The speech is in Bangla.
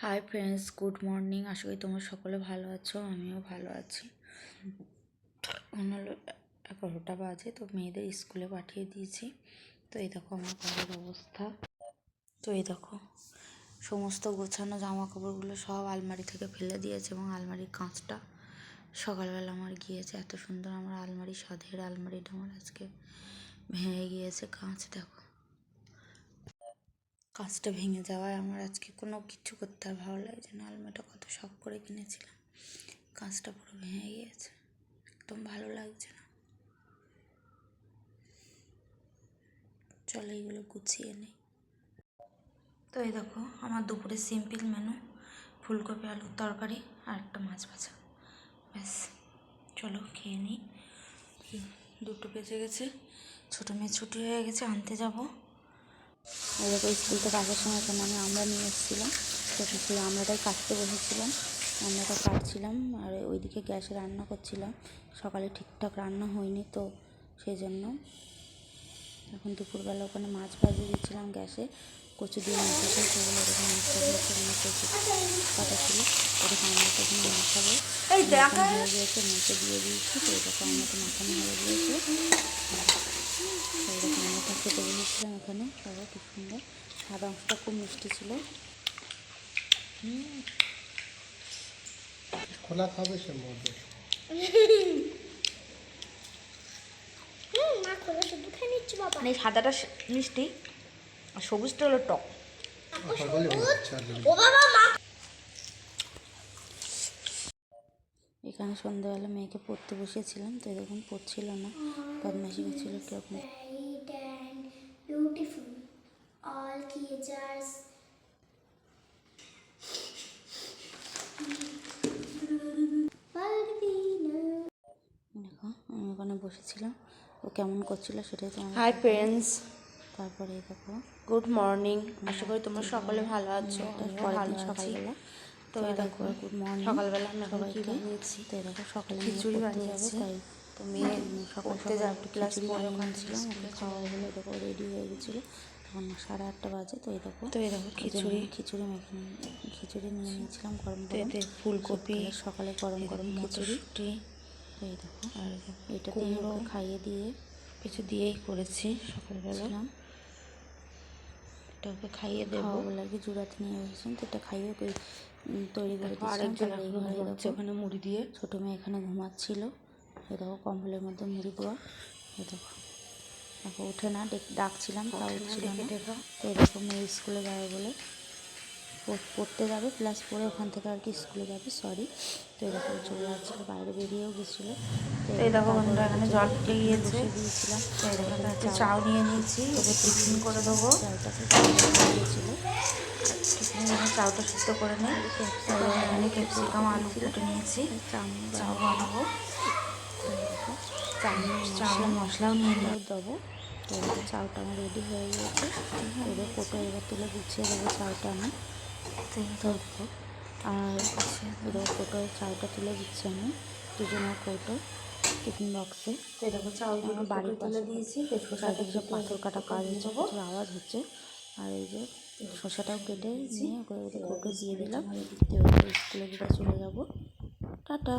High friends, good morning. আশা করি তোমরা সকলে ভালো আছো, আমিও ভালো আছি। হলো 11টা বাজে, তো মেয়েদের স্কুলে পাঠিয়ে দিয়েছি। তো এই দেখো আমার ঘরের অবস্থা। তো এই দেখো সমস্ত গোছানো জামা কাপড়গুলো সব আলমারি থেকে ফেলে দিয়েছে, এবং আলমারির কাঁচটা সকালবেলা আমার গিয়েছে। এত সুন্দর আমার আলমারি, সাধের আলমারিটা আমার আজকে ভেঙে গিয়েছে। কাঁচ দেখো, কাঁচটা ভেঙে যাওয়ায় আমার আজকে কোনো কিছু করতে আর ভালো লাগছে না। আলমারিটা কত শখ করে কিনেছিলাম, কাঁচটা পুরো ভেঙে গিয়েছে, একদম ভালো লাগছে না। চলো এইগুলো গুছিয়ে নিই। তো এই দেখো আমার দুপুরে সিম্পল মেনু, ফুলকপি আলুর তরকারি আর একটা মাছ ভাজা, ব্যাস। চলো খেয়ে নিই। 2টো বেজে গেছে, ছোটো মেয়ে ছুটি হয়ে গেছে, আনতে যাবো। এই দেখো স্কুল থেকে আসার সময় এখানে আমরা নিয়ে এসেছিলাম, তো সেই আমরাটাই কাটতে বসেছিলাম, আমরাটা কাটছিলাম আর ওইদিকে গ্যাসে রান্না করছিলাম। সকালে ঠিকঠাক রান্না হয়নি, তো সেই জন্য এখন দুপুরবেলা ওখানে মাছ ভাজিয়ে দিচ্ছিলাম গ্যাসে। কচু দিয়ে মাছ দিয়ে সেগুলো এরকম কচু কাটা ছিল, ওরকম আমরা তখন মাখাবো হয়ে গিয়েছে, মাছে দিয়ে দিয়েছি। তো এরকম আমাকে মাখানো হয়ে গিয়েছে, এরকম আমরা খেতে বসেছিলাম এখানে। সবাই খুব সুন্দর, সাদা অংশটা খুব মিষ্টি ছিল। খোলা খাবে সে মধ্যে এই সাদাটা মিষ্টি আর সবুজটা হলো টক। এখানে সন্ধ্যাবেলা মেয়েকে পড়তে বসেছিলাম, তো এরকম পড়ছিল না, বদমাইশি করছিল কিরকম। দেখো আমি ওখানে বসেছিলাম, ও কেমন করছিল সেটাই তোমার। হাই ফ্রেন্ডস, তারপরে দেখো গুড মর্নিং। আশা করি তোমরা সকলে ভালো আছো, পরের দিন সকালবেলা। তো এই দেখো গুড মর্নিং সকালবেলা আমি এখন কী সবাইকে। বানিয়েছি, তো এই দেখো সকালে খিচুড়ি যাবে, বানিয়েছি। তাই তো মেয়ে সকাল পড়তে সকাল যাবে, একটু ক্লাস খিচুড়ি 4 ওখান থেকে বানিয়েছিলাম, ওকে স্কুলে খাওয়া চলে হলে যাবে। দেখো রেডি হয়ে গেছিলো। তখন 8:30 বাজে। তো এই দেখো খিচুড়ি খিচুড়ি নিয়ে নিয়েছিলাম গরম তো গরম, এতে ফুলকপি, সকালে গরম গরম খিচুড়ি। মটরশুঁটি তো এই দেখো আর এইটা কুমড়ো খাইয়ে দিয়ে কিছু দিয়েই করেছি সকালবেলা। এটা ওকে খাইয়ে দেবো বলে আর কি, জুড়াতে নিয়ে এসেছেন, তো এটা খাইয়ে ওকে তৈরি করে দিচ্ছিলাম। আরেকজন ঘুমাচ্ছে ওখানে মুড়ি দিয়ে। ছোটো মেয়ে এখানে ঘুমাচ্ছিল, এই দেখো কম্বলের মধ্যে মুড়ি দেওয়া। এই দেখো দেখো ওঠে না, ডাকছিলাম তাও উঠছিল না। তো এরকম মেয়ে স্কুলে যাবে বলে পড়তে যাবে, ক্লাস 4 ওখান থেকে আর কি স্কুলে যাবে, সরি। তো এরকম চলে যাচ্ছিলো, বাইরে বেরিয়েও গেছিলো। তো এই দেখো বন্ধুরা এখানে জল ফুটে গিয়েছে, দিয়েছিলাম। তো এরকম একটা চাও নিয়ে নিয়েছি, ওকে টিফিন করে দেবো। চাউটাকে দিয়েছিলো, টিফিনে যখন চাউটা সিদ্ধ করে নিই। এখানে ক্যাপসিকাম আলু কেটে নিয়েছি, চাউ বানাবো। চাউয়ের মশলাও নিয়ে দেবো। তো এবার চাউটা আমার রেডি হয়ে গিয়েছে। এবার কোটো এবার তুলে গুছিয়ে দেবো চাউটা আমি। আর এবার কোটোয় চাউটা তুলে দিচ্ছি আমি, দুজনের কোটো টিফিন বক্সে। তো দেখো চাউগুলো বাড়ির তুলে দিয়েছি। চারিদিকে সব পাথর কাটা কাজ হচ্ছে, প্রচুর আওয়াজ হচ্ছে। আর এই যে শসাটাও কেটে নিয়ে ওদের কোটো দিয়ে দিলাম। এবার স্কুলে চলে যাবো। টাটা।